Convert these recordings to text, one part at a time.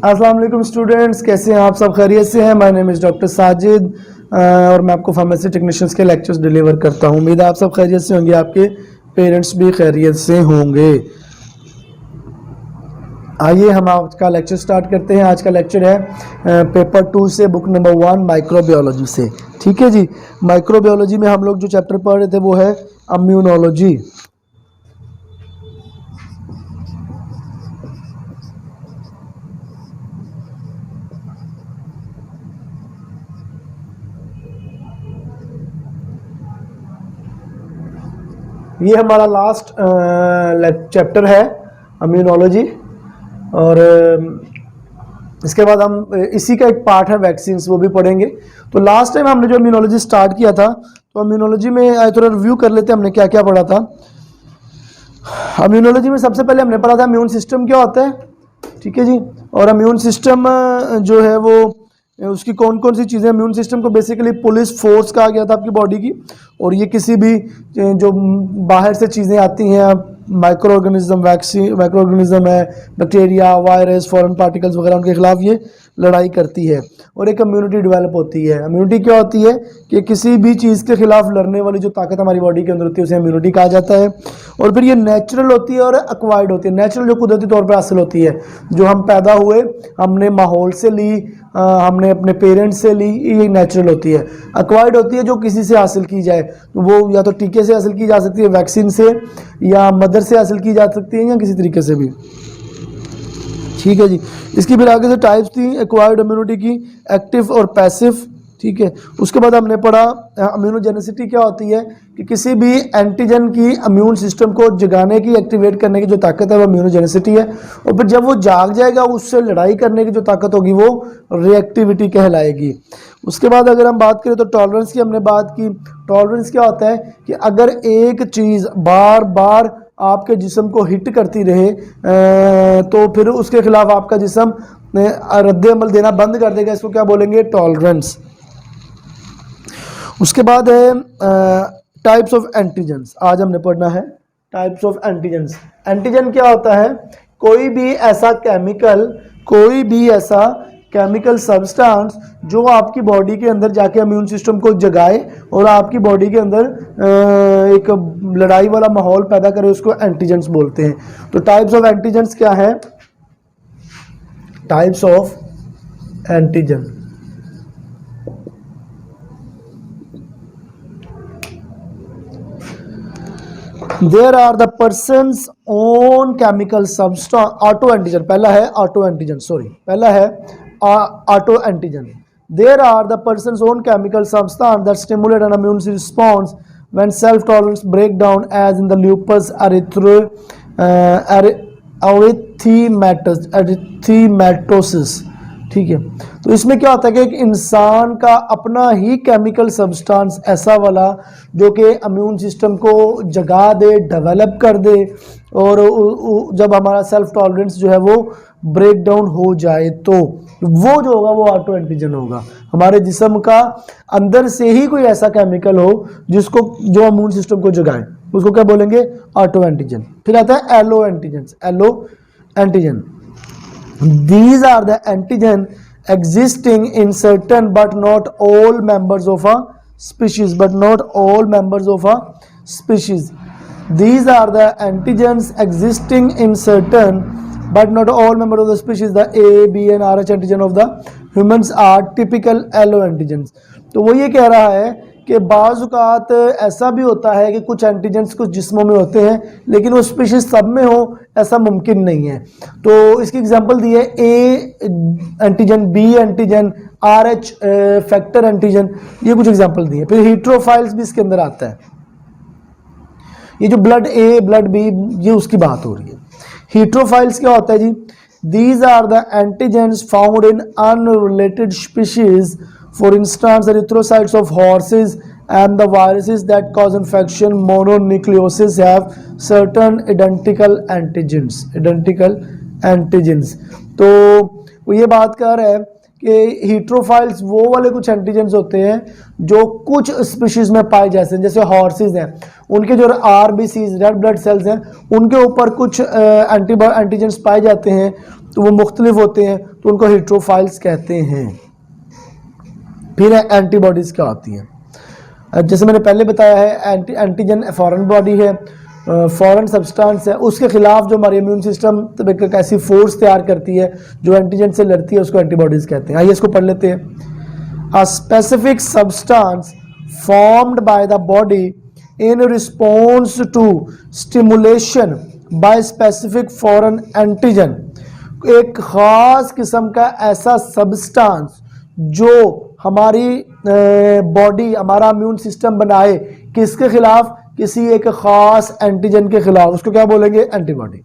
अस्सलाम वालेकुम स्टूडेंट्स, कैसे हैं आप? सब खैरियत से हैं? My name is doctor Sajid और मैं आपको फार्मेसी टेक्नीशियंस के लेक्चर्स डिलीवर करता हूं। उम्मीद है आप सब खैरियत से होंगे, आपके पेरेंट्स भी खैरियत से होंगे। आइए हम आज का लेक्चर स्टार्ट करते हैं। आज का लेक्चर है पेपर 2 से, बुक नंबर 1 माइक्रोबायोलॉजी से। ठीक है जी। माइक्रोबायोलॉजी में हम लोग जो चैप्टर पढ़ रहे थे वो है इम्यूनोलॉजी। ये हमारा लास्ट चैप्टर है इम्यूनोलॉजी, और इसके बाद हम इसी का एक पार्ट है वैक्सीन्स, वो भी पढ़ेंगे। तो लास्ट टाइम हमने जो इम्यूनोलॉजी स्टार्ट किया था, तो इम्यूनोलॉजी में थोड़ा रिव्यू कर लेते हैं हमने क्या क्या पढ़ा था। इम्यूनोलॉजी में सबसे पहले हमने पढ़ा था इम्यून सिस्टम क्या होता है। ठीक है जी। और इम्यून सिस्टम जो है वो उसकी कौन कौन सी चीज़ें, इम्यून सिस्टम को बेसिकली पुलिस फोर्स कहा गया था आपकी बॉडी की, और ये किसी भी जो बाहर से चीज़ें आती हैं, माइक्रो ऑर्गेनिज्म है, बैक्टीरिया, वायरस, फॉरेन पार्टिकल्स वगैरह, उनके खिलाफ ये लड़ाई करती है और एक इम्यूनिटी डेवलप होती है। इम्यूनिटी क्या होती है कि किसी भी चीज़ के खिलाफ लड़ने वाली जो ताकत हमारी बॉडी के अंदर होती है उसे इम्यूनिटी कहा जाता है। और फिर ये नेचुरल होती है और एक्वायर्ड होती है। नेचुरल जो कुदरती तौर पर हासिल होती है, जो हम पैदा हुए, हमने माहौल से ली, हमने अपने पेरेंट्स से ली, ये नेचुरल होती है। एक्वायर्ड होती है जो किसी से हासिल की जाए, वो या तो टीके से हासिल की जा सकती है, वैक्सीन से, या मदर से हासिल की जा सकती है, या किसी तरीके से भी। ठीक है जी। इसकी फिर आगे से टाइप्स थी एक्वायर्ड इम्यूनिटी की, एक्टिव और पैसिव। ठीक है। उसके बाद हमने पढ़ा इम्यूनोजेनिसिटी क्या होती है कि किसी भी एंटीजन की इम्यून सिस्टम को जगाने की, एक्टिवेट करने की जो ताकत है वो इम्यूनोजेनिसिटी है। और फिर जब वो जाग जाएगा, उससे लड़ाई करने की जो ताकत होगी वो रिएक्टिविटी कहलाएगी। उसके बाद अगर हम बात करें तो टॉलरेंस की हमने बात की। टॉलरेंस क्या होता है कि अगर एक चीज़ बार बार आपके जिस्म को हिट करती रहे तो फिर उसके खिलाफ आपका जिस्म रद्द अमल देना बंद कर देगा। इसको क्या बोलेंगे? टॉलरेंस। उसके बाद है टाइप्स ऑफ एंटीजन्स। आज हमने पढ़ना है टाइप्स ऑफ एंटीजन्स। एंटीजन क्या होता है? कोई भी ऐसा केमिकल सब्सटेंस जो आपकी बॉडी के अंदर जाके इम्यून सिस्टम को जगाए और आपकी बॉडी के अंदर एक लड़ाई वाला माहौल पैदा करे, उसको एंटीजन्स बोलते हैं। तो टाइप्स ऑफ एंटीजन्स क्या है? Types of antigen, there are the person's own chemical substance. Auto antigen पहला है, ऑटो एंटीजन पहला है auto antigen. There are the person's own chemical substance that stimulate an immune response when self tolerance break down as in the lupus erythematosus. ठीक है। तो इसमें क्या होता है कि एक इंसान का अपना ही केमिकल सब्सटेंस ऐसा वाला जो कि इम्यून सिस्टम को जगा दे, डेवलप कर दे, और जब हमारा सेल्फ टॉलरेंस जो है वो ब्रेक डाउन हो जाए तो वो जो होगा वो ऑटो एंटीजन होगा। हमारे जिस्म का अंदर से ही कोई ऐसा केमिकल हो जो इम्यून सिस्टम को जगाए, उसको क्या बोलेंगे? Auto antigen. फिर आता है allo antigen. These are the antigen existing in certain but not all members of a species. These are the antigens existing in certain but not all members of the species. The A, B and RH antigen of the humans are typical allo antigens. तो वो ये कह रहा है कि बाज़ औक़ात ऐसा भी होता है कि कुछ एंटीजेंस कुछ जिस्मों में होते हैं, लेकिन वो स्पीशीज सब में हो ऐसा मुमकिन नहीं है। तो इसकी एग्जांपल दी है A antigen, B antigen, RH factor antigen, ये कुछ एग्जांपल दिए। फिर हीट्रोफाइल्स भी इसके अंदर आता है। ये जो ब्लड ए, ब्लड बी, ये उसकी बात हो रही है। हीट्रोफाइल्स क्या होता है जी? These are the antigens found in unrelated species, for instance erythrocytes of horses and the viruses that cause infection mononucleosis have certain identical antigens। तो वो ये बात कर रहा है कि हीट्रोफाइल्स वो वाले कुछ एंटीजेंस होते हैं जो कुछ स्पीशीज में पाए जाते हैं। जैसे हॉर्सेज हैं, उनके जो RBCs रेड ब्लड सेल्स हैं, उनके ऊपर कुछ एंटीजेंस पाए जाते हैं। तो वो मुख्तलिफ होते हैं, तो उनको हेट्रोफाइल्स कहते हैं। फिर एंटीबॉडीज़ क्या होती हैं? जैसे मैंने पहले बताया है, एंटीजन फॉरेन बॉडी है, फॉरेन सब्सटेंस है, उसके खिलाफ जो हमारी इम्यून सिस्टम एक ऐसी फोर्स तैयार करती है जो एंटीजन से लड़ती है, उसको एंटीबॉडीज़ कहते हैं। आइए इसको पढ़ लेते हैं। A specific substance formed by the body in response to stimulation by specific foreign antigen. एक ख़ास किस्म का ऐसा सब्सटेंस जो हमारी बॉडी, हमारा इम्यून सिस्टम बनाए, किसके खिलाफ? किसी एक ख़ास एंटीजन के खिलाफ, उसको क्या बोलेंगे? Antibody.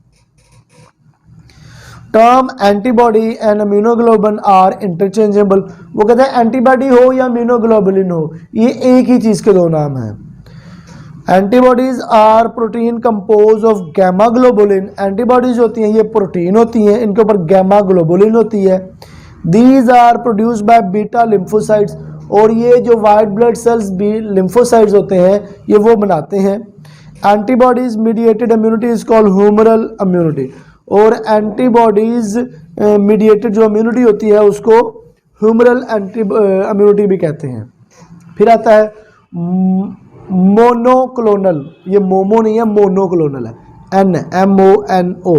Term antibody and immunoglobulin are interchangeable. वो कहते हैं एंटीबॉडी हो या इम्यूनोग्लोबुलिन हो, ये एक ही चीज़ के दो नाम हैं। Antibodies are protein compose of gamma globulin. Antibodies होती हैं ये प्रोटीन होती हैं, इनके ऊपर गैमा ग्लोबुलिन होती है। These are produced by beta lymphocytes, और ये जो वाइट ब्लड सेल्स भी लिम्फोसाइट्स होते हैं ये वो बनाते हैं। Antibodies mediated immunity is called humoral immunity, और एंटीबॉडीज मीडिएटेड जो इम्यूनिटी होती है उसको ह्यूमरल इम्यूनिटी भी कहते हैं। फिर आता है मोनोक्लोनल, ये मोमो नहीं है, मोनोक्लोनल है, MONO,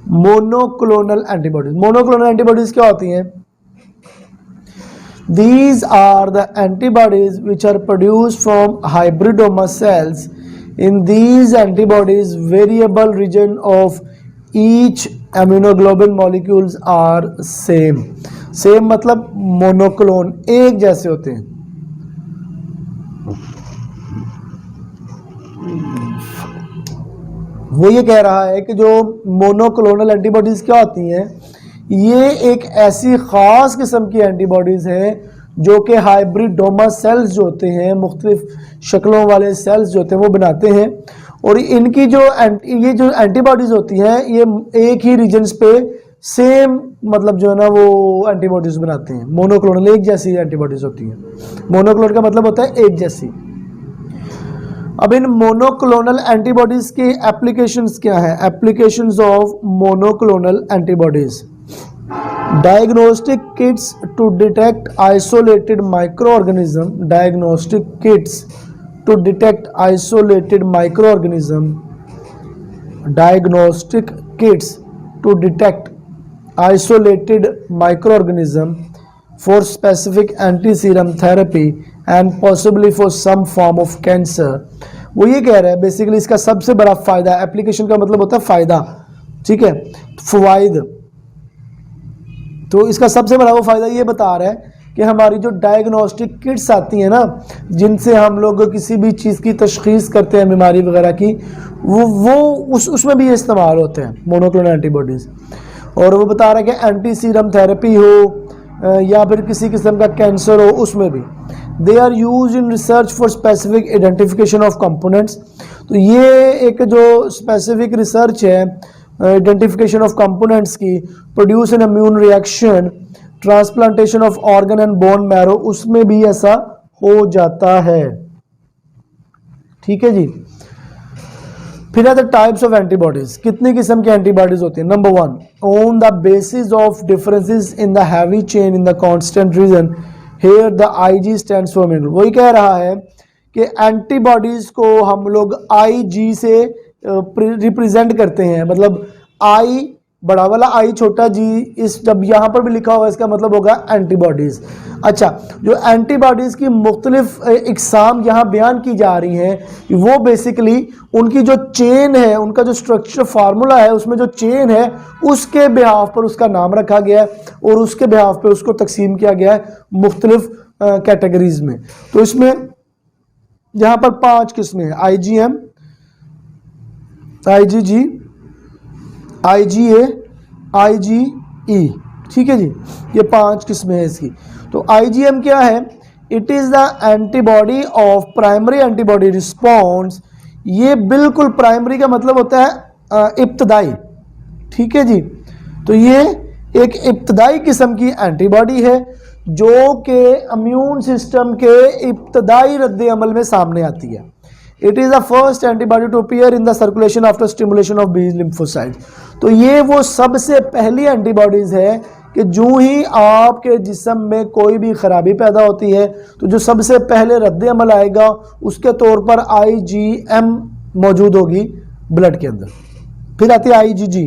monoclonal antibodies. Monoclonal antibodies क्या होती हैं? These are the antibodies which are produced from hybridoma cells. In these antibodies, variable region of each immunoglobulin molecules are same. Same मतलब मोनोक्लोन, एक जैसे होते हैं। वो ये कह रहा है कि जो मोनोक्लोनल एंटीबॉडीज क्या होती हैं, ये एक ऐसी ख़ास किस्म की एंटीबॉडीज़ हैं जो कि हाइब्रिडोमा सेल्स जो होते हैं, मुख्तलिफ शक्लों वाले सेल्स जो होते हैं वो बनाते हैं। और इनकी जो ये जो एंटीबॉडीज़ होती हैं ये एक ही रीजन्स पे सेम मतलब जो है ना वो एंटीबॉडीज़ बनाते हैं। मोनोक्लोनल, एक जैसी एंटीबॉडीज़ होती हैं। मोनोक्लोनल का मतलब होता है एक जैसी। अब इन मोनोक्लोनल एंटीबॉडीज़ की एप्लीकेशंस क्या हैं? Applications of monoclonal antibodies. Diagnostic kits to detect isolated microorganism. Diagnostic kits to detect isolated microorganism. Diagnostic kits to detect isolated microorganism for specific anti-serum therapy and possibly for some form of cancer. वो ये कह रहा है basically इसका सबसे बड़ा फ़ायदा, application का मतलब होता है फ़ायदा, ठीक है, फ़वाइद। तो इसका सबसे बड़ा वो फ़ायदा ये बता रहा है कि हमारी जो डायग्नोस्टिक किट्स आती हैं ना, जिनसे हम लोग किसी भी चीज़ की तशख़ीस करते हैं, बीमारी वगैरह की, वो उसमें भी ये इस्तेमाल होते हैं मोनोक्लोनल एंटीबॉडीज़। और वो बता रहा है कि एंटी सीरम थेरेपी हो या फिर किसी किस्म का कैंसर हो, उसमें भी। They are use in research for specific identification of components. तो ये एक जो स्पेसिफिक रिसर्च है आइडेंटिफिकेशन ऑफ कंपोनेंट्स की, produce an immune reaction, transplantation of organ and bone marrow, उसमें भी ऐसा हो जाता है। ठीक है जी। फिर द टाइप्स ऑफ एंटीबॉडीज, कितनी किस्म की एंटीबॉडीज होती है? Number 1, on the basis of differences in the heavy chain in the constant region, here the IG stands for mineral. वही कह रहा है कि एंटीबॉडीज को हम लोग IG से रिप्रेजेंट करते हैं, मतलब I बड़ा वाला I छोटा g, इस जब यहाँ पर भी लिखा होगा इसका मतलब होगा एंटीबॉडीज। अच्छा, जो एंटीबॉडीज की मुख्तलिफ इकसाम यहाँ बयान की जा रही हैं, वो बेसिकली उनकी जो चेन है, उनका जो स्ट्रक्चर फार्मूला है, उसमें जो चेन है उसके बिहाफ पर उसका नाम रखा गया है और उसके बिहाफ पर उसको तकसीम किया गया है मुख्तलिफ कैटेगरीज में। तो इसमें यहाँ पर 5 किस्में हैं, IgM, IgG, IgA, IgE। ठीक है जी, ये 5 किस्में हैं इसकी। तो IgM क्या है? It is the antibody of primary antibody response. ये बिल्कुल प्राइमरी का मतलब होता है इब्तदाई। ठीक है जी, तो ये एक इब्तदाई किस्म की एंटीबॉडी है जो कि इम्यून सिस्टम के इब्तदाई रद्द अमल में सामने आती है। It is the first antibody to appear in the circulation after stimulation of B lymphocytes। तो ये वो सबसे पहली एंटीबॉडीज है कि जो ही आपके जिस्म में कोई भी खराबी पैदा होती है तो जो सबसे पहले रद्द अमल आएगा उसके तौर पर IgM मौजूद होगी ब्लड के अंदर। फिर आती है IgG।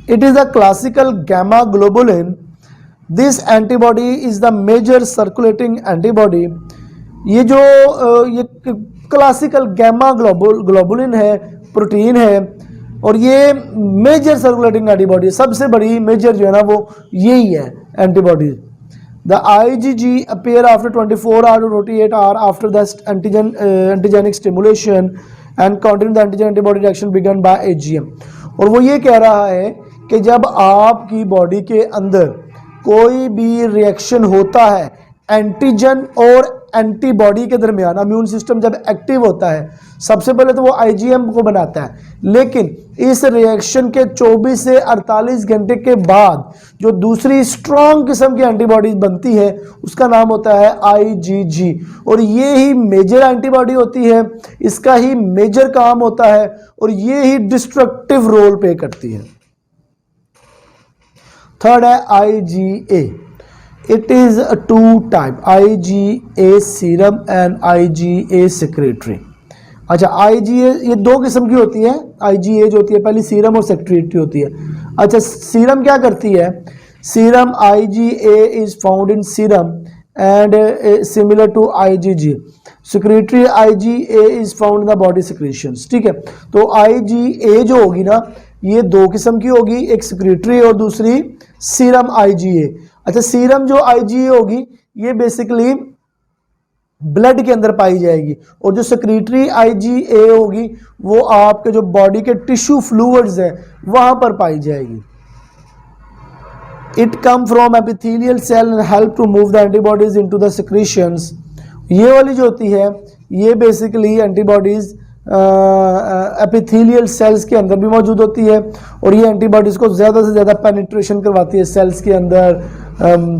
It is a classical gamma globulin. This antibody is the major circulating antibody. ये जो ये क्लासिकल गैमा ग्लोबुलिन है, प्रोटीन है, और ये मेजर सर्कुलेटिंग एंटीबॉडी, सबसे बड़ी मेजर जो है ना वो यही है antibody. The IgG appear after 24 hour to 48 hour after the antigenic stimulation and continue the antigen antibody reaction begun by AGM। और वो ये कह रहा है कि जब आपकी बॉडी के अंदर कोई भी रिएक्शन होता है एंटीजन और एंटीबॉडी के दरमियान, इम्यून सिस्टम जब एक्टिव होता है सबसे पहले तो वो IgM को बनाता है, लेकिन इस रिएक्शन के 24 से 48 घंटे के बाद जो दूसरी स्ट्रॉन्ग किस्म की एंटीबॉडीज बनती है उसका नाम होता है IgG। और ये ही मेजर एंटीबॉडी होती है, इसका ही मेजर काम होता है और ये ही डिस्ट्रक्टिव रोल प्ले करती है। थर्ड है IgA। It is a two type, IgA serum and IgA secretory। अच्छा, IgA ये दो किस्म की होती है। IgA जो होती है पहली सीरम और सेक्रेटरी होती है। अच्छा, सीरम क्या करती है? Serum IgA is found in serum and similar to IgG। Secretary IgA is found in the body secretions। ठीक है, तो IgA जो होगी ना ये दो किस्म की होगी, एक सेक्रेटरी और दूसरी सीरम IgA। अच्छा, सीरम जो IgA होगी ये बेसिकली ब्लड के अंदर पाई जाएगी और जो सेक्रेटरी IgA होगी वो आपके जो बॉडी के टिश्यू फ्लूइड्स हैं वहां पर पाई जाएगी। It come from epithelial cell and help to move the antibodies into the secretions. ये वाली जो होती है ये बेसिकली एंटीबॉडीज एपिथेलियल सेल्स के अंदर भी मौजूद होती है और ये एंटीबॉडीज को ज़्यादा से ज़्यादा पेनिट्रेशन करवाती है सेल्स के अंदर,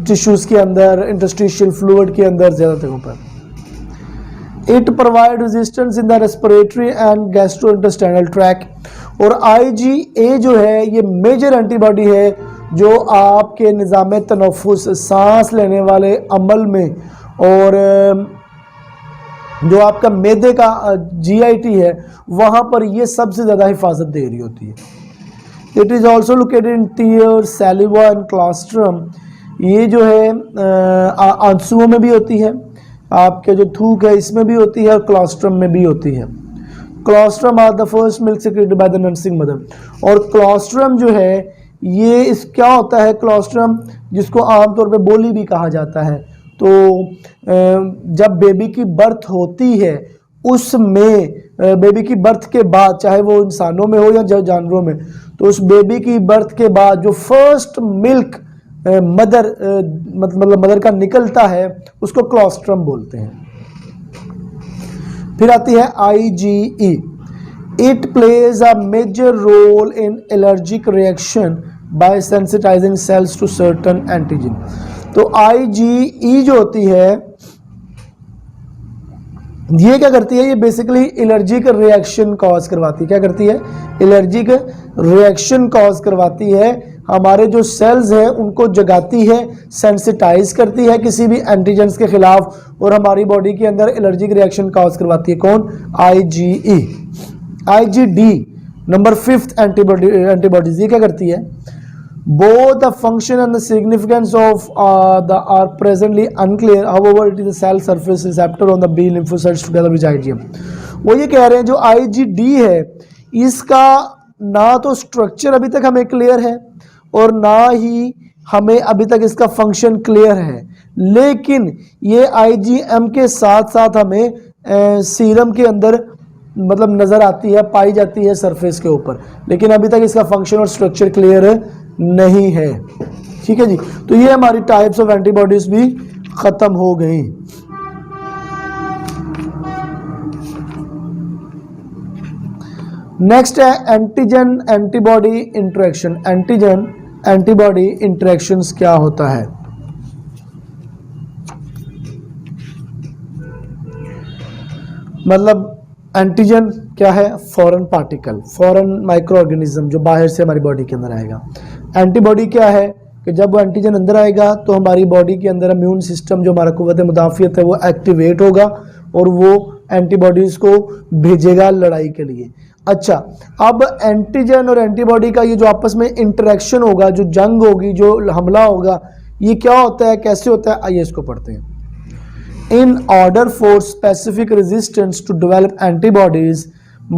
टिश्यूज़ के अंदर, इंटरस्टिशियल फ्लूइड के अंदर ज़्यादा जगहों पर। It provide resistance in the respiratory and gastrointestinal tract. और IgA जो है ये मेजर एंटीबॉडी है जो आपके निज़ाम तनफ़ुस, सांस लेने वाले अमल में और जो आपका मैदे का GIT है वहाँ पर ये सबसे ज़्यादा हिफाजत दे रही होती है। It is also located in tear, saliva and colostrum. ये जो है आंसुओं में भी होती है, आपके जो थूक है इसमें भी होती है और क्लास्ट्रम में भी होती है। Colostrum are the first milk secreted by the nursing mother. और क्लास्ट्रम जो है ये इस क्या होता है, क्लास्ट्रम जिसको आमतौर पे बोली भी कहा जाता है, तो जब बेबी की बर्थ होती है उसमें बेबी की बर्थ के बाद, चाहे वो इंसानों में हो या जानवरों में, तो उस बेबी की बर्थ के बाद जो फर्स्ट मिल्क मदर मतलब मदर का निकलता है उसको क्लोस्ट्रम बोलते हैं। फिर आती है IgE। It plays a major role in allergic reaction by sensitising cells to certain antigen. तो IgE जो होती है ये क्या करती है, ये बेसिकली एलर्जिक रिएक्शन कॉज करवाती है। क्या करती है? एलर्जिक रिएक्शन कॉज करवाती है, हमारे जो सेल्स हैं उनको जगाती है, सेंसिटाइज करती है किसी भी एंटीजेंस के खिलाफ और हमारी बॉडी के अंदर एलर्जिक रिएक्शन कॉज करवाती है। कौन? IgE। IgD number 5th antibodies, ये क्या करती है? Both the function and the significance of are presently unclear. However, it is a cell surface receptor on the B lymphocytes together with IgM। वो ये कह रहे हैं जो IgD है इसका ना तो स्ट्रक्चर अभी तक हमें क्लियर है और ना ही हमें अभी तक इसका फंक्शन क्लियर है, लेकिन ये IgM के साथ साथ हमें सीरम के अंदर मतलब नज़र आती है, पाई जाती है सरफेस के ऊपर, लेकिन अभी तक इसका फंक्शन और स्ट्रक्चर क्लियर नहीं है। ठीक है जी, तो ये हमारी टाइप्स ऑफ एंटीबॉडीज भी खत्म हो गई। नेक्स्ट है antigen antibody interaction. Antigen antibody interactions क्या होता है? मतलब एंटीजन क्या है? Foreign particle, foreign micro organism जो बाहर से हमारी बॉडी के अंदर आएगा। एंटीबॉडी क्या है कि जब वो एंटीजन अंदर आएगा तो हमारी बॉडी के अंदर इम्यून सिस्टम जो हमारा कुव्वत मुदाफियत है वो एक्टिवेट होगा और वो एंटीबॉडीज को भेजेगा लड़ाई के लिए। अच्छा, अब एंटीजन और एंटीबॉडी का ये जो आपस में इंटरेक्शन होगा, जो जंग होगी, जो हमला होगा, ये क्या होता है, कैसे होता है, आइए इसको पढ़ते हैं। In order for specific resistance to develop, antibodies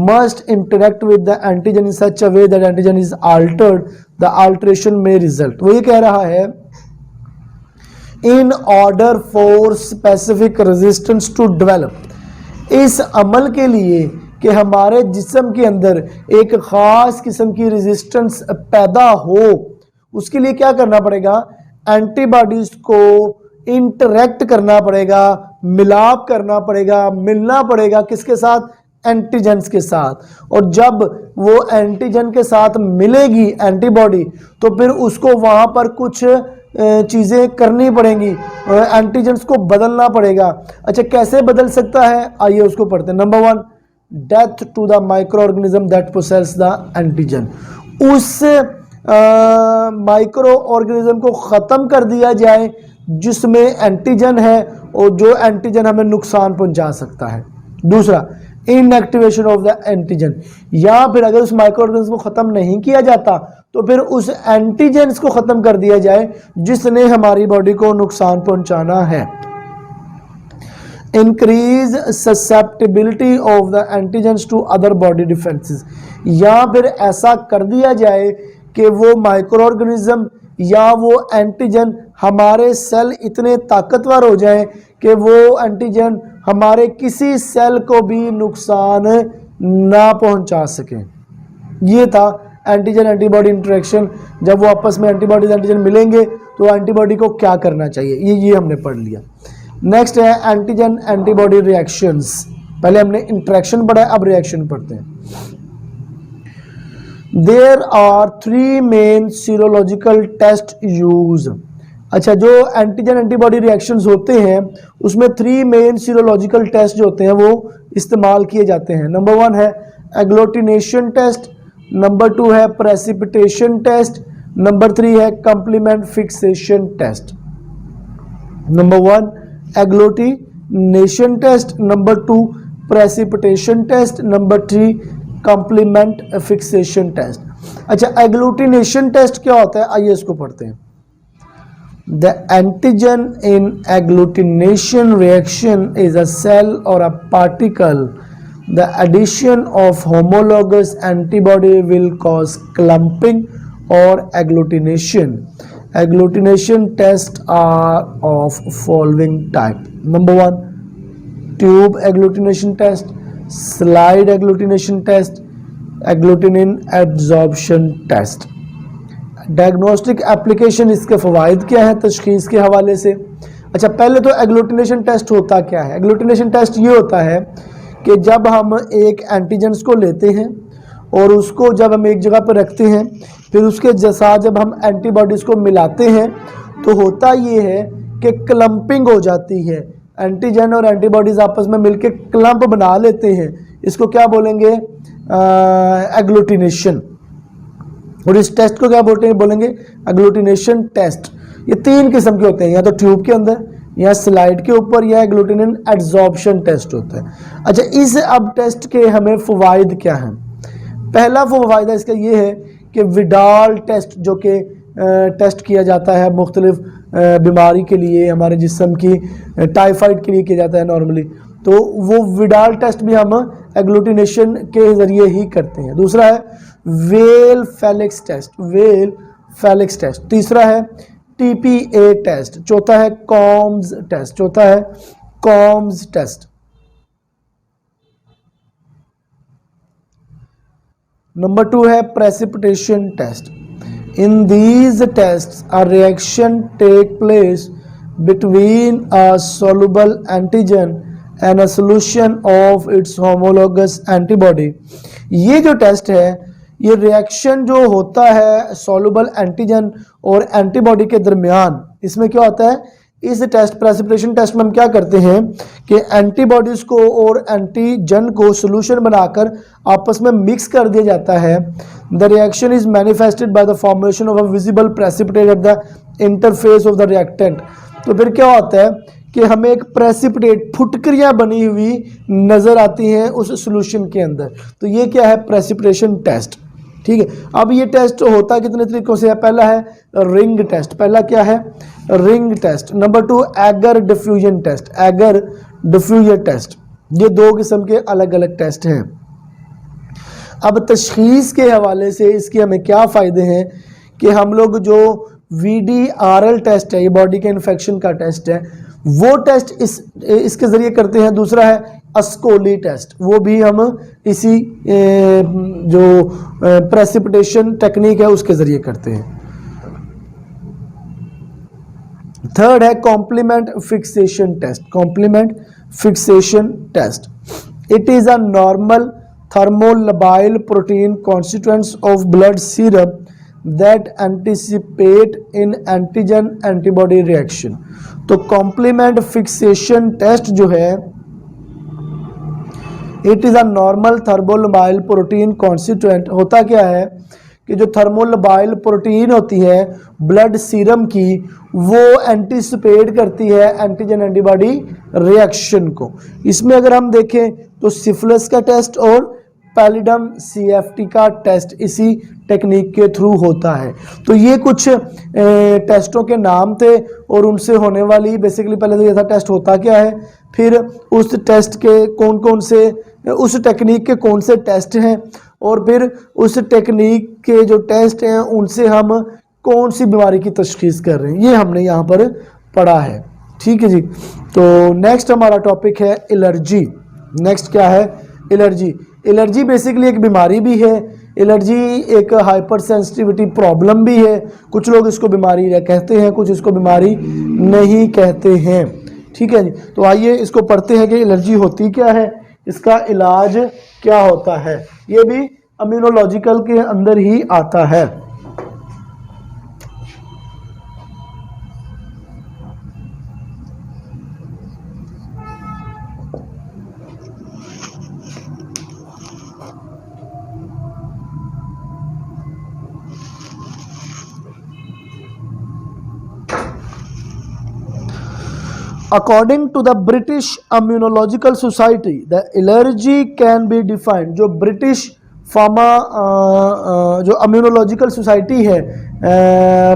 must interact with the antigen in such a way that antigen is altered. The alteration may result. वो ये कह रहा है in order for specific resistance to develop, इस अमल के लिए कि हमारे जिस्म के अंदर एक ख़ास किस्म की रेजिस्टेंस पैदा हो, उसके लिए क्या करना पड़ेगा? एंटीबॉडीज़ को इंटरेक्ट करना पड़ेगा, मिलाप करना पड़ेगा, मिलना पड़ेगा किसके साथ? एंटीजेंस के साथ। और जब वो एंटीजन के साथ मिलेगी एंटीबॉडी तो फिर उसको वहाँ पर कुछ चीज़ें करनी पड़ेंगी, एंटीजेंस को बदलना पड़ेगा। अच्छा, कैसे बदल सकता है, आइए उसको पढ़ते हैं। Number 1, death to the micro organism that possess the antigen, उस माइक्रो ऑर्गेनिज्म को ख़त्म कर दिया जाए जिसमें एंटीजन है और जो एंटीजन हमें नुकसान पहुंचा सकता है। दूसरा, इनएक्टिवेशन ऑफ द एंटीजन, या फिर अगर उस माइक्रो ऑर्गेनिज्म को ख़त्म नहीं किया जाता तो फिर उस एंटीजेंस को ख़त्म कर दिया जाए जिसने हमारी बॉडी को नुकसान पहुंचाना है। Increase susceptibility of the antigens to other body defences, या फिर ऐसा कर दिया जाए कि वो माइक्रो ऑर्गेनिज्म या वो एंटीजन हमारे सेल इतने ताकतवर हो जाएं कि वो एंटीजन हमारे किसी सेल को भी नुकसान ना पहुंचा सके। ये था एंटीजन एंटीबॉडी इंटरेक्शन। जब वो आपस में एंटीबॉडीज एंटीजन मिलेंगे तो एंटीबॉडी को क्या करना चाहिए, ये हमने पढ़ लिया। नेक्स्ट है एंटीजन एंटीबॉडी रिएक्शंस। पहले हमने इंटरेक्शन पढ़ा है, अब रिएक्शन पढ़ते हैं। There are 3 main serological test used। अच्छा, जो एंटीजन एंटीबॉडी रिएक्शंस होते हैं उसमें 3 मेन सीरोलॉजिकल टेस्ट जो होते हैं वो इस्तेमाल किए जाते हैं। नंबर 1 है एग्लूटिनेशन टेस्ट, नंबर 2 है प्रेसिपिटेशन टेस्ट, नंबर 3 है complement fixation test. Number 1 agglutination test, number 2 precipitation test, number 3 complement fixation test. अच्छा, एग्लूटिनेशन टेस्ट क्या होता है, आइए इसको पढ़ते हैं। The antigen in agglutination reaction is a cell or a particle. The addition of homologous antibody will cause clumping or agglutination. Agglutination tests are of following type. Number 1, tube agglutination test, slide agglutination test, agglutinin absorption test। Diagnostic application, इसके फ़वाइद क्या है तशख़ीस के हवाले से। अच्छा, पहले तो agglutination test होता क्या है? एग्लूटिनेशन टेस्ट ये होता है कि जब हम एक एंटीजेंस को लेते हैं और उसको जब हम एक जगह पर रखते हैं, फिर उसके साथ जब हम एंटीबॉडीज़ को मिलाते हैं तो होता ये है कि क्लम्पिंग हो जाती है। एंटीजन और एंटीबॉडीज़ आपस में मिलकर क्लम्प बना लेते हैं, इसको क्या बोलेंगे? एग्लूटिनेशन। और इस टेस्ट को क्या बोलेंगे? Agglutination test. ये 3 किस्म के होते हैं, या तो ट्यूब के अंदर, या स्लाइड के ऊपर, या एग्लूटिनिन एब्जॉर्प्शन टेस्ट होता है। अच्छा, इस अब टेस्ट के हमें फ़वाइद क्या हैं? पहला फ़ायदा इसका ये है कि विडाल टेस्ट जो कि टेस्ट किया जाता है मुख्तलिफ बीमारी के लिए, हमारे जिस्म की टाइफाइड के लिए किया जाता है नॉर्मली, तो वो विडाल टेस्ट भी हम एग्लूटिनेशन के ज़रिए ही करते हैं। दूसरा है Weil Felix test, Weil Felix test. तीसरा है TPA टेस्ट। चौथा है कॉम्स टेस्ट, चौथा है कॉम्स टेस्ट। नंबर 2 है precipitation test. In these tests, a reaction take place between a soluble antigen and a solution of its homologous antibody। ये जो test है, ये रिएक्शन जो होता है सॉल्युबल एंटीजन और एंटीबॉडी के दरमियान, इसमें क्या होता है? इस टेस्ट प्रेसिपिटेशन टेस्ट में हम क्या करते हैं कि एंटीबॉडीज को और एंटीजन को सोल्यूशन बनाकर आपस में मिक्स कर दिया जाता है। The reaction is manifested by the formation of a visible precipitate at the interface of the reactant. तो फिर क्या होता है कि हमें एक प्रेसिपिटेट फुटकरियां बनी हुई नजर आती हैं उस सोल्यूशन के अंदर। तो ये क्या है, प्रेसिपिटेशन टेस्ट। ठीक है, अब ये टेस्ट होता कितने तरीकों से है। पहला है रिंग टेस्ट, पहला क्या है, ring test. Number 2 agar diffusion test, agar diffusion test. ये दो किस्म के अलग अलग टेस्ट हैं। अब तशखीस के हवाले से इसके हमें क्या फ़ायदे हैं कि हम लोग जो VDRL टेस्ट है, ये बॉडी के इन्फेक्शन का टेस्ट है, वो टेस्ट इसके ज़रिए करते हैं। दूसरा है अस्कोली टेस्ट, वो भी हम इसी जो प्रेसिपिटेशन टेक्निक है उसके ज़रिए करते हैं। थर्ड है complement fixation test, complement fixation test. It is a normal thermolabile protein constituents of blood serum that anticipate in antigen antibody reaction। तो complement fixation test जो है, it is a normal thermolabile protein constituent. होता क्या है कि जो थर्मोलबाइल protein होती है ब्लड सीरम की, वो एंटीसिपेट करती है एंटीजन एंटीबॉडी रिएक्शन को। इसमें अगर हम देखें तो सिफिलिस का टेस्ट और पैलिडम CFT का टेस्ट इसी टेक्निक के थ्रू होता है। तो ये कुछ टेस्टों के नाम थे और उनसे होने वाली बेसिकली पहले तो ये था टेस्ट होता क्या है, फिर उस टेस्ट के कौन कौन से, उस टेक्निक के कौन से टेस्ट हैं, और फिर उस टेक्निक के जो टेस्ट हैं उनसे हम कौन सी बीमारी की तशखीस कर रहे हैं, ये हमने यहाँ पर पढ़ा है। ठीक है जी। तो नेक्स्ट हमारा टॉपिक है एलर्जी। नेक्स्ट क्या है, एलर्जी। एलर्जी बेसिकली एक बीमारी भी है, एलर्जी एक हाइपर सेंसिटिविटी प्रॉब्लम भी है। कुछ लोग इसको बीमारी कहते हैं, कुछ इसको बीमारी नहीं कहते हैं। ठीक है जी। तो आइए इसको पढ़ते हैं कि एलर्जी होती क्या है, इसका इलाज क्या होता है। ये भी इम्यूनोलॉजिकल के अंदर ही आता है। According to the British Immunological Society, the allergy can be defined। जो ब्रिटिश फार्मा जो इम्यूनोलॉजिकल सोसाइटी है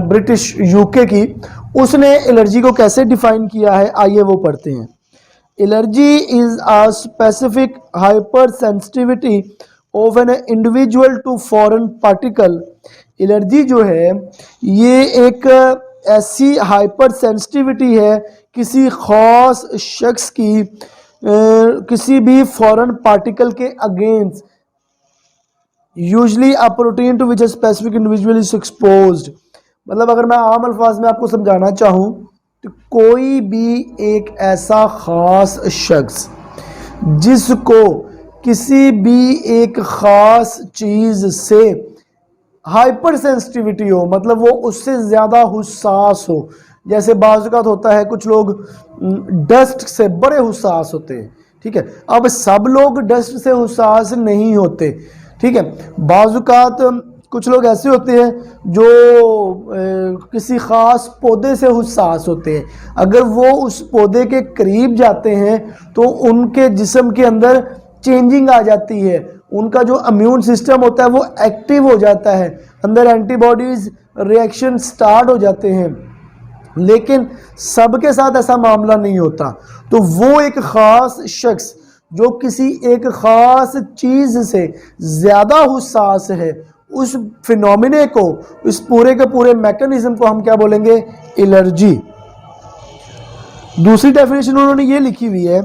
ब्रिटिश UK की, उसने एलर्जी को कैसे डिफाइन किया है, आइए वो पढ़ते हैं। Allergy is a specific hyper sensitivity of an individual to foreign particle. Allergy जो है ये एक ऐसी हाइपर सेंसिटिविटी है किसी ख़ास शख्स की किसी भी फॉरेन पार्टिकल के against, usually a protein to which a specific individual is exposed. मतलब अगर मैं आम अल्फाज में आपको समझाना चाहूँ तो कोई भी एक ऐसा ख़ास शख्स जिसको किसी भी एक ख़ास चीज़ से हाइपर सेंसिटिविटी हो, मतलब वो उससे ज़्यादा हुस्सास हो। जैसे बाज़ होता है कुछ लोग डस्ट से बड़े हुस्सास होते हैं। ठीक है, अब सब लोग डस्ट से हुस्सास नहीं होते। ठीक है, बाज़ात कुछ लोग ऐसे होते हैं जो किसी ख़ास पौधे से हुस्सास होते हैं। अगर वो उस पौधे के करीब जाते हैं तो उनके जिस्म के अंदर चेंजिंग आ जाती है, उनका जो इम्यून सिस्टम होता है वो एक्टिव हो जाता है, अंदर एंटीबॉडीज़ रिएक्शन स्टार्ट हो जाते हैं। लेकिन सबके साथ ऐसा मामला नहीं होता। तो वो एक ख़ास शख्स जो किसी एक ख़ास चीज़ से ज़्यादा हुस्सास है, उस फिनोमिने को, इस पूरे के पूरे मैकेनिज्म को हम क्या बोलेंगे, एलर्जी। दूसरी डेफिनेशन उन्होंने ये लिखी हुई है,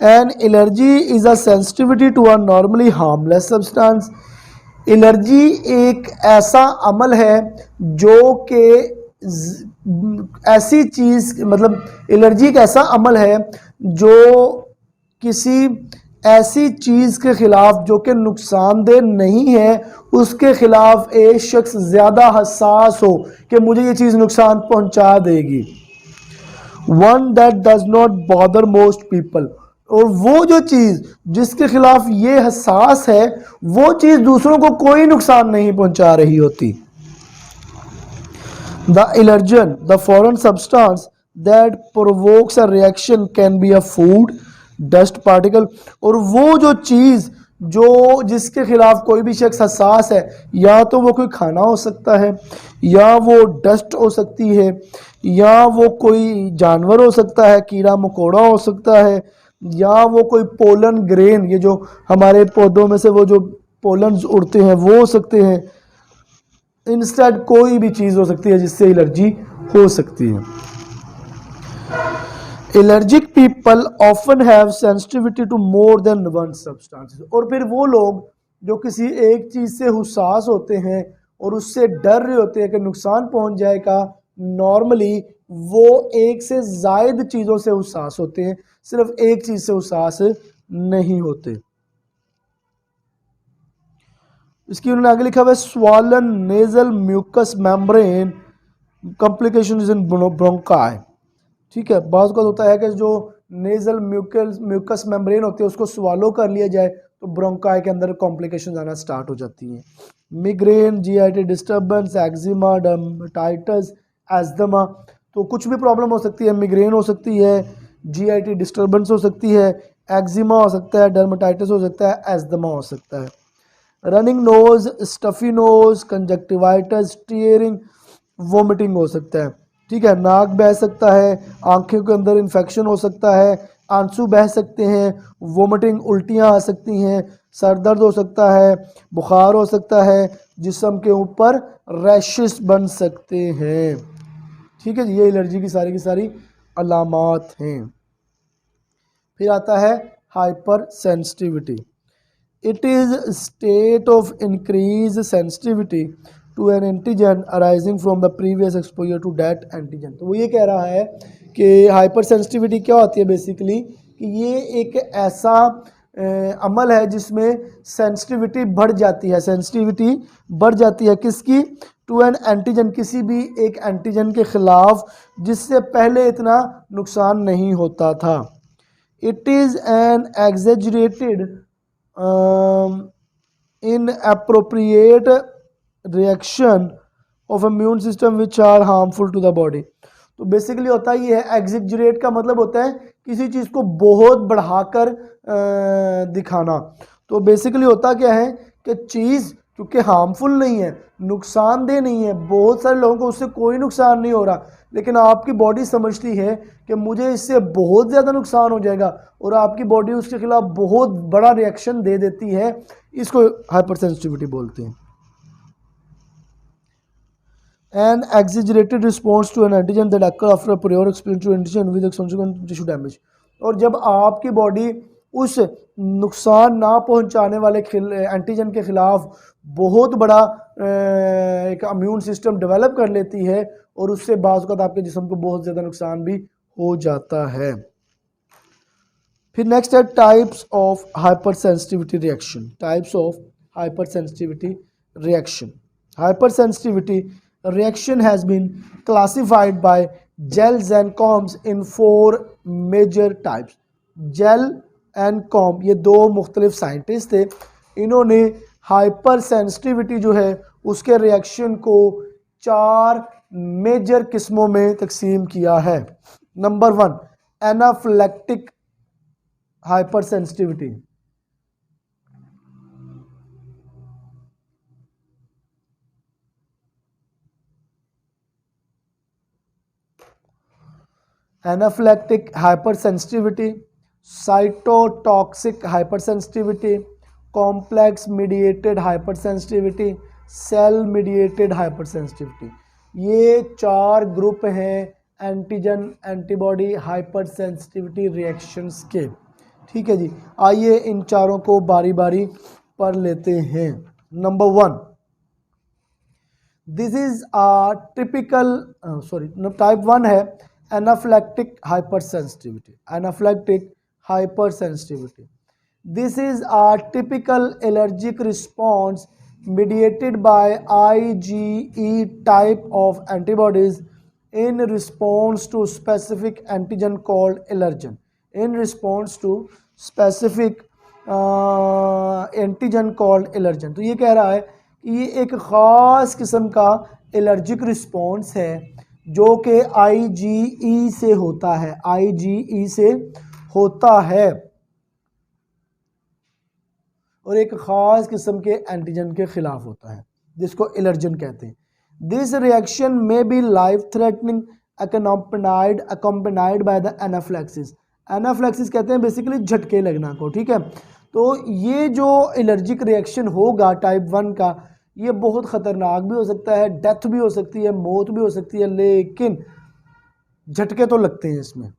an allergy is a sensitivity to a normally harmless substance. Allergy एक ऐसा अमल है जो कि ऐसी चीज़, मतलब एलर्जी एक ऐसा अमल है जो किसी ऐसी चीज़ के ख़िलाफ़ जो कि नुकसानदेह नहीं है, उसके ख़िलाफ़ एक शख्स ज़्यादा हसास हो कि मुझे ये चीज़ नुकसान पहुंचा देगी। One that does not bother most people, और वो जो चीज जिसके खिलाफ ये हसास है वो चीज दूसरों को कोई नुकसान नहीं पहुंचा रही होती। The allergen, the foreign substance that provokes a reaction can be a food, dust particle, और वो जो चीज जो जिसके खिलाफ कोई भी शख्स हसास है, या तो वो कोई खाना हो सकता है, या वो डस्ट हो सकती है, या वो कोई जानवर हो सकता है, कीड़ा मकोड़ा हो सकता है, या वो कोई पोलन ग्रेन, ये जो हमारे पौधों में से वो जो पोलन उड़ते हैं वो हो सकते हैं। इंस्टेड कोई भी चीज़ हो सकती है जिससे एलर्जी हो सकती है। Allergic people often have sensitivity to more than one substances, और फिर वो लोग जो किसी एक चीज़ से हुसास होते हैं और उससे डर रहे होते हैं कि नुकसान पहुंच जाएगा, नॉर्मली वो एक से ज़ायद चीज़ों से हुसास होते हैं, सिर्फ एक चीज़ से हुसास नहीं होते। इसकी उन्होंने आगे लिखा हुआ है swollen nasal mucus membrane complication in bronchi. ठीक है, बात का होता है कि जो नेजल म्यूकस मेम्ब्रेन होती है उसको स्वालो कर लिया जाए तो ब्रोंकाई के अंदर कॉम्प्लिकेशन आना स्टार्ट हो जाती हैं। Migraine, GIT disturbance, eczema, dermatitis, asthma, तो कुछ भी प्रॉब्लम हो सकती है। मिग्रेन हो सकती है, जीआईटी डिस्टर्बेंस हो सकती है, एक्जिमा हो सकता है, डर्मेटाइटिस हो सकता है, एस्थमा हो सकता है। Running nose, stuffy nose, conjunctivitis, tearing, vomiting हो सकता है। ठीक है, नाक बह सकता है, आंखों के अंदर इन्फेक्शन हो सकता है, आंसू बह सकते हैं, वोमिटिंग, उल्टियाँ आ सकती हैं, सर दर्द हो सकता है, बुखार हो सकता है, जिस्म के ऊपर रैशेस बन सकते हैं। ठीक है जी, ये एलर्जी की सारी अलामात हैं। फिर आता है hyper sensitivity. It is a state of increased sensitivity to an antigen arising from the previous exposure to that antigen। तो वो ये कह रहा है कि हाइपर सेंसिटिविटी क्या होती है बेसिकली, कि ये एक ऐसा अमल है जिसमें सेंसिटिविटी बढ़ जाती है। सेंसिटिविटी बढ़ जाती है किसकी? टू एन एंटीजन, किसी भी एक एंटीजन के खिलाफ जिससे पहले इतना नुकसान नहीं होता था। It is N exaggerated inappropriate reaction of immune system which are harmful to the body। तो बेसिकली होता ही है, एग्जेजरेट का मतलब होता है किसी चीज़ को बहुत बढ़ाकर दिखाना। तो बेसिकली होता क्या है कि चीज़ क्योंकि हार्मफुल नहीं है, नुकसानदेह नहीं है, बहुत सारे लोगों को उससे कोई नुकसान नहीं हो रहा, लेकिन आपकी बॉडी समझती है कि मुझे इससे बहुत ज़्यादा नुकसान हो जाएगा और आपकी बॉडी उसके खिलाफ बहुत बड़ा रिएक्शन दे देती है। इसको हाइपर सेंसिटिविटी बोलते हैं। An exaggerated response to an antigen that occur after a prior exposure to antigen with consequent tissue damage। और जब आपकी बॉडी उस नुकसान ना पहुंचाने वाले एंटीजन के खिलाफ बहुत बड़ा एक इम्यून सिस्टम डेवलप कर लेती है और उससे बाज़ वक़्त आपके जिस्म को बहुत ज़्यादा नुकसान भी हो जाता है। फिर नेक्स्ट है types of hyper sensitivity reaction. Types of hyper sensitivity reaction. Hyper sensitivity reaction has been classified by Gels and Combs in 4 major types। Gell and Coombs ये दो मुख्तलिफ साइंटिस्ट थे, इन्होंने हाइपर सेंसिटिविटी जो है उसके रिएक्शन को 4 मेजर किस्मों में तकसीम किया है। Number 1, anaphylactic hyper sensitivity. Anaphylactic hypersensitivity, cytotoxic hypersensitivity, complex mediated hypersensitivity, cell mediated hypersensitivity. ये 4 ग्रुप हैं एंटीजन एंटीबॉडी हाइपरसेंसिटिविटी रिएक्शंस के। ठीक है जी, आइए इन चारों को बारी बारी पढ़ लेते हैं। Number 1, this is a typical type 1 है anaphylactic hypersensitivity. Anaphylactic hypersensitivity, this is a typical allergic response mediated by IgE type of antibodies in response to specific antigen called allergen. In response to specific antigen called allergen. तो ये कह रहा है कि ये एक ख़ास किस्म का एलर्जिक रिस्पॉन्स है जो कि IgE से होता है, IgE से होता है और एक ख़ास किस्म के एंटीजन के ख़िलाफ़ होता है जिसको एलर्जन कहते हैं। दिस रिएक्शन में be life threatening accompanied by the anaphylaxis. Anaphylaxis कहते हैं बेसिकली झटके लगना को, ठीक है। तो ये जो एलर्जिक रिएक्शन होगा टाइप 1 का, ये बहुत ख़तरनाक भी हो सकता है, डेथ भी हो सकती है, मौत भी हो सकती है, लेकिन झटके तो लगते हैं इसमें।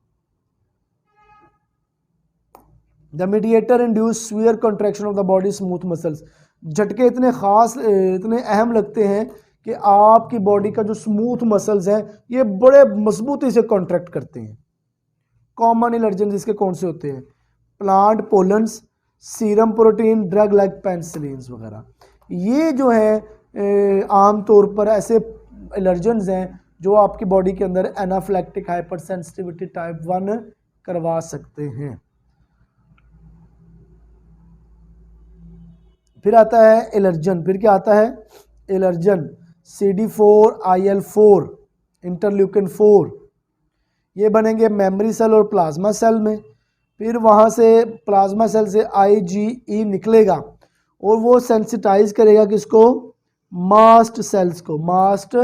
The mediator induce severe contraction of the body smooth muscles. झटके इतने ख़ास, इतने अहम लगते हैं कि आपकी बॉडी का जो स्मूथ मसल्स हैं ये बड़े मजबूती से कॉन्ट्रैक्ट करते हैं। कॉमन एलर्जन जिसके कौन से होते हैं? Plant pollens, serum protein, drug like penicillins वगैरह। ये जो है आम तौर पर ऐसे एलर्जन्स हैं जो आपकी बॉडी के अंदर एनाफ्लेक्टिक हाइपर सेंसिटिविटी टाइप 1 करवा सकते हैं। फिर आता है एलर्जन। फिर क्या आता है? एलर्जन CD4, IL4, इंटरल्यूकिन 4, ये बनेंगे मेमोरी सेल और प्लाज्मा सेल में। फिर वहाँ से प्लाज्मा सेल से IgE निकलेगा और वो सेंसिटाइज करेगा किसको? मास्ट सेल्स को, मास्ट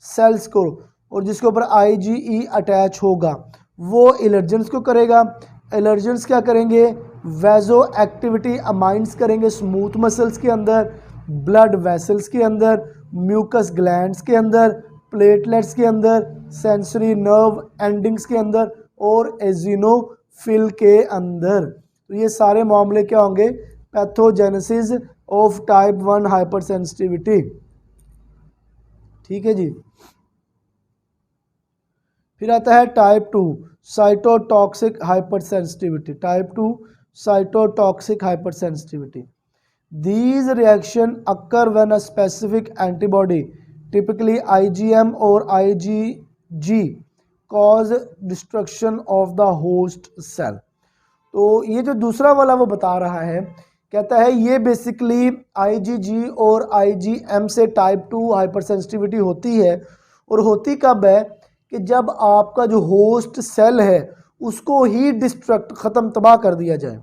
सेल्स को, और जिसके ऊपर IgE अटैच होगा वो एलर्जेंस को करेगा। एलर्जेंस क्या करेंगे? वेजो एक्टिविटी अमाइंस करेंगे स्मूथ मसल्स के अंदर, ब्लड वेसल्स के अंदर, म्यूकस ग्लैंड्स के अंदर, प्लेटलेट्स के अंदर, सेंसरी नर्व एंडिंग्स के अंदर और एजिनोफिल के अंदर। तो ये सारे मामले क्या होंगे? Pathogenesis of type 1 hypersensitivity. ठीक है जी। फिर आता है type 2 cytotoxic hypersensitivity. Type 2 cytotoxic hypersensitivity. These reaction occur when a specific antibody, typically IgM or IgG, cause destruction of the host cell। तो ये जो दूसरा वाला वो बता रहा है, कहता है ये बेसिकली IgG और IgM से टाइप 2 हाइपरसेंसिटिविटी होती है। और होती कब है? कि जब आपका जो होस्ट सेल है उसको ही डिस्ट्रक्ट, ख़त्म, तबाह कर दिया जाए।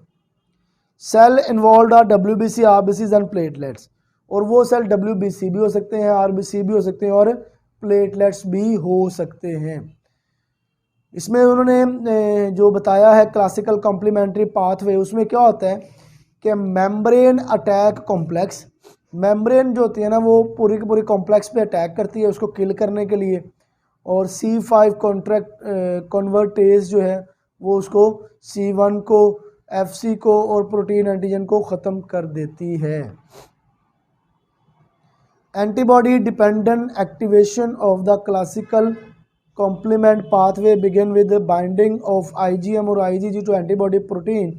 Cell involve are WBC, RBCs and platelets. और वो सेल WBC भी हो सकते हैं, RBC भी हो सकते हैं और प्लेटलेट्स भी हो सकते हैं। इसमें उन्होंने जो बताया है क्लासिकल कॉम्प्लीमेंट्री पाथवे, उसमें क्या होता है कि मेम्ब्रेन अटैक कॉम्प्लेक्स, मेम्ब्रेन जो होती है ना वो पूरी की पूरी कॉम्प्लेक्स पे अटैक करती है उसको किल करने के लिए, और C5 कन्वर्टेज जो है वो उसको C1 को, FC को और प्रोटीन एंटीजन को ख़त्म कर देती है। Antibody dependent activation of the classical complement pathway begin with binding of IgM और IgG to antibody protein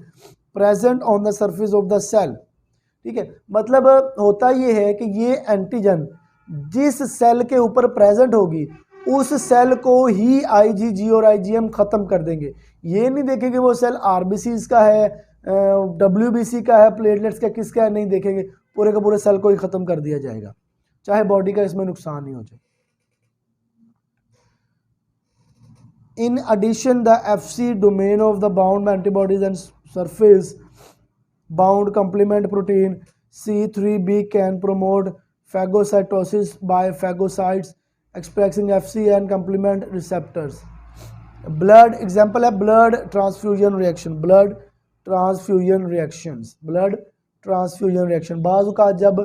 present on the surface of the cell. ठीक है, मतलब होता ये है कि ये एंटीजन जिस सेल के ऊपर प्रेजेंट होगी उस सेल को ही IgG और IgM ख़त्म कर देंगे। ये नहीं देखेंगे वो सेल RBCs का है, WBC का है, प्लेटलेट्स का किसका है, नहीं देखेंगे, पूरे का पूरे सेल को ही ख़त्म कर दिया जाएगा, चाहे बॉडी का इसमें नुकसान नहीं हो जाए। In addition, the FC domain of the bound antibodies and surface bound complement protein C3b can promote phagocytosis by phagocytes expressing FC and complement receptors. Blood example है blood transfusion reaction, blood transfusion reactions, blood transfusion reaction। बाज़ औक़ात जब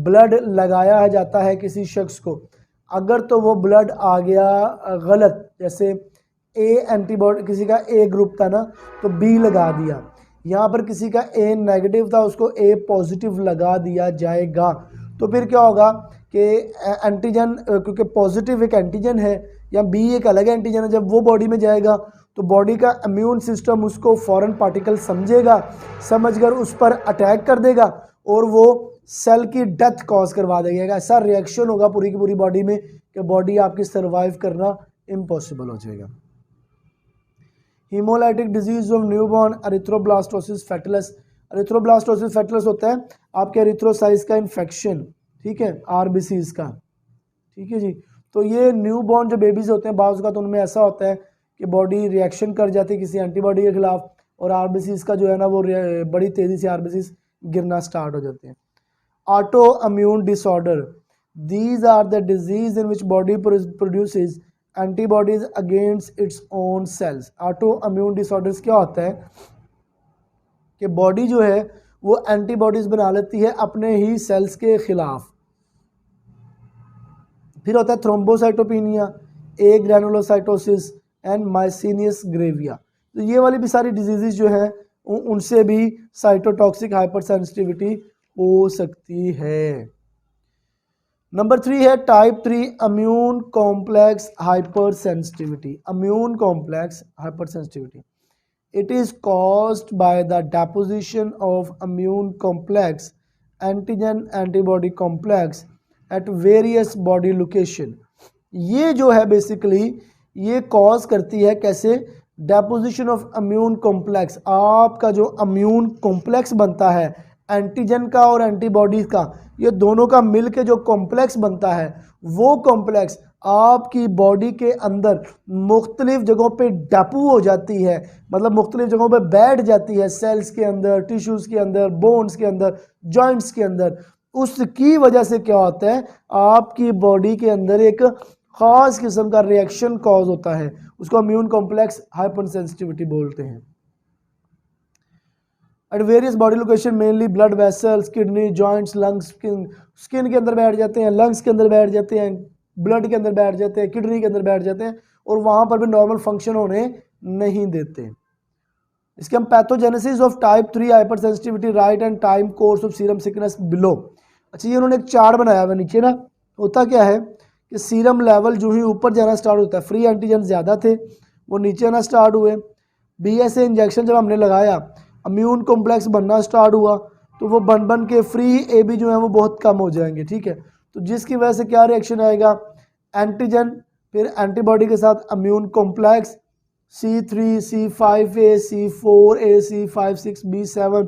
blood लगाया जाता है किसी शख्स को, अगर तो वो ब्लड आ गया गलत, जैसे ए एंटीबॉडी, किसी का ए ग्रुप था ना तो बी लगा दिया, यहाँ पर किसी का ए नेगेटिव था उसको ए पॉजिटिव लगा दिया जाएगा, तो फिर क्या होगा कि एंटीजन, क्योंकि पॉजिटिव एक एंटीजन है या बी एक अलग एंटीजन है, जब वो बॉडी में जाएगा तो बॉडी का इम्यून सिस्टम उसको फॉरेन पार्टिकल समझेगा, समझकर उस पर अटैक कर देगा और वो सेल की डेथ कॉज करवा देगा। ऐसा रिएक्शन होगा पूरी की पूरी बॉडी में कि बॉडी आपकी सर्वाइव करना इम्पॉसिबल हो जाएगा। Haemolytic disease of newborn erythroblastosis fetalis. Erythroblastosis fetalis होता है आपके एरिथ्रोसाइट्स का इन्फेक्शन, ठीक है, आरबीसीज का, ठीक है जी। तो ये न्यूबॉर्न जो बेबीज होते हैं बाज़ का तो उनमें ऐसा होता है कि बॉडी रिएक्शन कर जाती है किसी एंटीबॉडी के खिलाफ और आरबीसीज का जो है ना वो बड़ी तेज़ी से आरबीसीज गिरना स्टार्ट हो जाते हैं। Auto immune disorder, these are the disease in which body produces antibodies against its own cells. Auto immune disorders क्या होता है कि बॉडी जो है वो एंटीबॉडीज बना लेती है अपने ही सेल्स के खिलाफ। फिर होता है थ्रोम्बोसाइटोपिनिया, ए ग्रैनुलोसाइटोसिस एंड माइसीनियस ग्रेविया। तो ये वाली भी सारी डिजीजेज जो हैं उनसे भी साइटोटॉक्सिक हाइपरसेंसिटिविटी हो सकती है। नंबर 3 है type 3 immune complex hypersensitivity. Immune complex hypersensitivity, it is caused by the deposition of immune complex antigen antibody complex at various body location। ये जो है बेसिकली ये कॉज करती है कैसे, डेपोजिशन ऑफ इम्यून कॉम्प्लेक्स। आपका जो इम्यून कॉम्प्लेक्स बनता है एंटीजन का और एंटीबॉडीज का, ये दोनों का मिल के जो कॉम्प्लेक्स बनता है वो कॉम्प्लेक्स आपकी बॉडी के अंदर मुख्तलिफ जगहों पे डेपो हो जाती है, मतलब मुख्तलिफ जगहों पे बैठ जाती है, सेल्स के अंदर, टिश्यूज़ के अंदर, बोन्स के अंदर, जॉइंट्स के अंदर। उसकी वजह से क्या होता है आपकी बॉडी के अंदर एक ख़ास किस्म का रिएक्शन कॉज होता है, उसको इम्यून कॉम्प्लेक्स हाइपरसेंसिटिविटी बोलते हैं। At various body location mainly blood vessels, kidney, joints, lungs, skin के अंदर बैठ जाते हैं, लंग्स के अंदर बैठ जाते हैं, ब्लड के अंदर बैठ जाते हैं, किडनी के अंदर बैठ जाते हैं और वहाँ पर भी नॉर्मल फंक्शन होने नहीं देते। इसके हम pathogenesis of type 3 hypersensitivity right and time course of serum sickness below. अच्छा, ये उन्होंने एक चार्ट बनाया हुआ नीचे ना, होता क्या है कि सीरम लेवल जो ही ऊपर जाना स्टार्ट होता है, फ्री एंटीजन ज़्यादा थे वो नीचे आना स्टार्ट हुए, BSA इंजेक्शन जब हमने लगाया इम्यून कॉम्प्लेक्स बनना स्टार्ट हुआ तो वो बन के फ्री AB जो है वो बहुत कम हो जाएंगे, ठीक है। तो जिसकी वजह से क्या रिएक्शन आएगा, एंटीजन फिर एंटीबॉडी के साथ immune complex C3, C5A, C4A, C5, 6, B7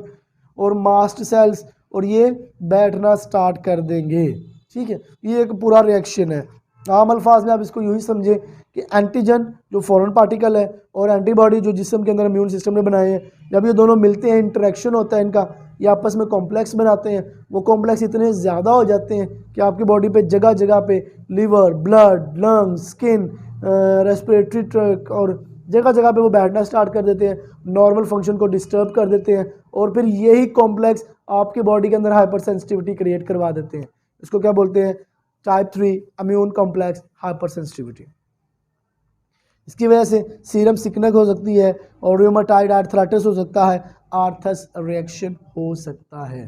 और मास्ट सेल्स, और ये बैठना स्टार्ट कर देंगे, ठीक है। ये एक पूरा रिएक्शन है। आम अल्फाज में आप इसको यूँ ही समझे कि एंटीजन जो फॉरेन पार्टिकल है और एंटीबॉडी जो जिस्म के अंदर इम्यून सिस्टम ने बनाए हैं, जब ये दोनों मिलते हैं, इंटरेक्शन होता है इनका, ये आपस में कॉम्प्लेक्स बनाते हैं। वो कॉम्प्लेक्स इतने ज़्यादा हो जाते हैं कि आपकी बॉडी पे जगह जगह पे liver, blood, lungs, skin, respiratory tract और जगह जगह पे वो बैठना स्टार्ट कर देते हैं, नॉर्मल फंक्शन को डिस्टर्ब कर देते हैं और फिर यही कॉम्प्लेक्स आपकी बॉडी के अंदर हाइपर सेंसिटिविटी क्रिएट करवा देते हैं। इसको क्या बोलते हैं, type 3 immune complex hyper sensitivity. इसकी वजह से सीरम सिकनेस हो सकती है और रूमेटॉइड आर्थराइटिस हो सकता है, आर्थस रिएक्शन हो सकता है।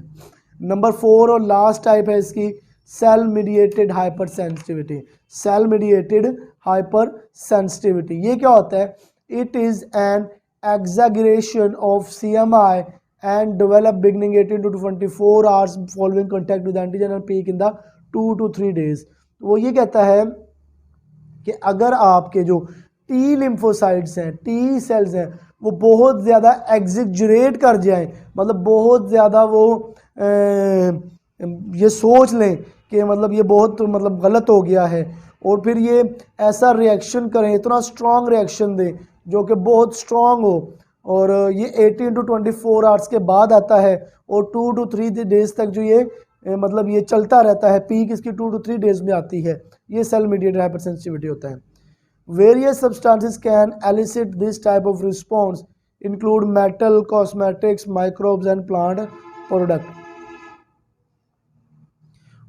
नंबर 4 और लास्ट टाइप है इसकी cell mediated hyper sensitivity. Cell mediated hyper sensitivity ये क्या होता है, it is an exaggeration of CMI and develop beginning 18 to 24 hours following contact with antigen and peak in the 2 to 3 days। वो ये कहता है कि अगर आपके जो टी लिम्फोसाइट्स हैं, टी सेल्स हैं, वो बहुत ज़्यादा एग्जिजरेट कर जाएं, मतलब बहुत ज़्यादा वो ये सोच लें कि मतलब ये बहुत मतलब गलत हो गया है और फिर ये ऐसा रिएक्शन करें, इतना स्ट्रॉन्ग रिएक्शन दें जो कि बहुत स्ट्रॉन्ग हो, और ये 18 to 24 आवर्स के बाद आता है और 2 to 3 डेज तक जो ये मतलब ये चलता रहता है, पीक इसकी 2 to 3 डेज में आती है। ये सेल मीडिएटेड हाइपरसेंसिटिविटी होता है। Various substances can elicit this type of response include metal, cosmetics, microbes and plant product.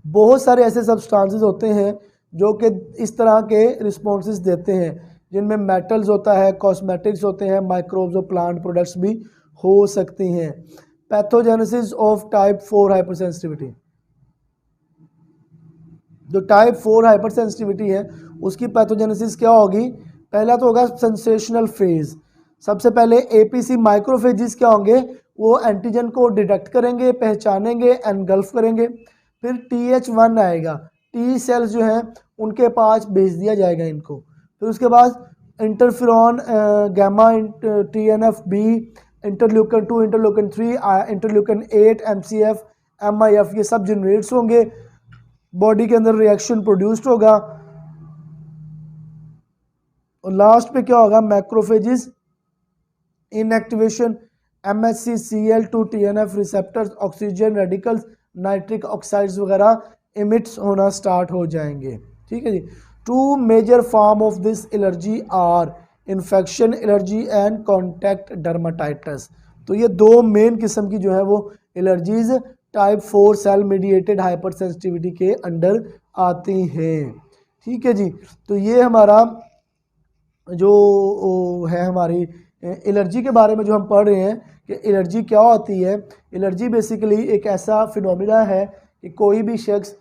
बहुत सारे ऐसे सब्सटेंसेस होते हैं जो कि इस तरह के रिस्पॉन्सेस देते हैं, जिनमें मेटल्स होता है, कॉस्मेटिक्स होते हैं, माइक्रोब्स और प्लांट प्रोडक्ट्स भी हो सकती हैं। Pathogenesis of type 4 hypersensitivity. जो टाइप 4 हाइपरसेंसिटिविटी है उसकी पैथोजेनेसिस क्या होगी, पहला तो होगा सेंसेशनल फेज। सबसे पहले APC माइक्रोफेजिस क्या होंगे, वो एंटीजन को डिटेक्ट करेंगे, पहचानेंगे, एनगल्फ करेंगे। फिर TH1 आएगा, टी सेल्स जो हैं उनके पास भेज दिया जाएगा इनको। फिर उसके बाद interferon gamma, TNF B, interleukin 2, interleukin 3, interleukin 8, MCF, MIF, ये सब जनरेट्स होंगे, बॉडी के अंदर रिएक्शन प्रोड्यूस्ड होगा। और लास्ट पे क्या होगा, macrophages inactivation, MHC, Cl2, TNF रिसेप्टर्स, ऑक्सीजन रेडिकल्स, नाइट्रिक ऑक्साइड्स वगैरह इमिट्स होना स्टार्ट हो जाएंगे। ठीक है जी। Two major form of this allergy are infection allergy and contact dermatitis. तो ये दो मेन किस्म की जो है वो allergies type 4 cell mediated hyper sensitivity के अंडर आती हैं। ठीक है जी। तो ये हमारा जो है हमारी एलर्जी के बारे में जो हम पढ़ रहे हैं कि एलर्जी क्या होती है। एलर्जी बेसिकली एक ऐसा फिनोमिना है कि कोई भी शख्स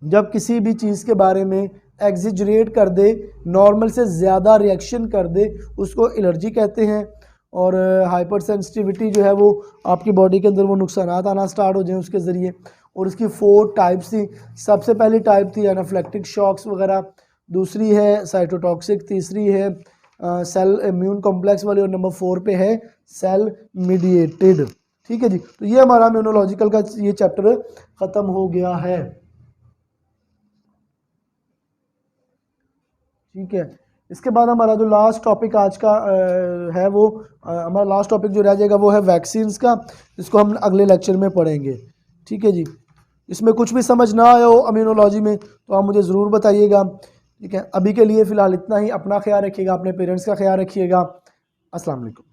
जब किसी भी चीज़ के बारे में एग्जिजरेट कर दे, नॉर्मल से ज़्यादा रिएक्शन कर दे, उसको एलर्जी कहते हैं। और हाइपर सेंसिटिविटी जो है वो आपकी बॉडी के अंदर वो नुकसान आना स्टार्ट हो जाए उसके ज़रिए। और उसकी 4 टाइप्स थी। सबसे पहली टाइप थी एनाफ्लेक्टिक शॉक्स वगैरह, दूसरी है साइटोटॉक्सिक, तीसरी है सेल इम्यून कॉम्प्लेक्स वाली, और नंबर 4 पे है सेल मीडिएटेड। ठीक है जी। तो ये हमारा इम्यूनोलॉजिकल का ये चैप्टर ख़त्म हो गया है। ठीक है। इसके बाद हमारा जो लास्ट टॉपिक आज का है वो हमारा लास्ट टॉपिक जो रह जाएगा वो है वैक्सीन्स का, इसको हम अगले लेक्चर में पढ़ेंगे। ठीक है जी। इसमें कुछ भी समझ ना आया हो इम्यूनोलॉजी में तो आप मुझे ज़रूर बताइएगा। ठीक है। अभी के लिए फ़िलहाल इतना ही। अपना ख्याल रखिएगा, अपने पेरेंट्स का ख्याल रखिएगा। अस्सलाम वालेकुम।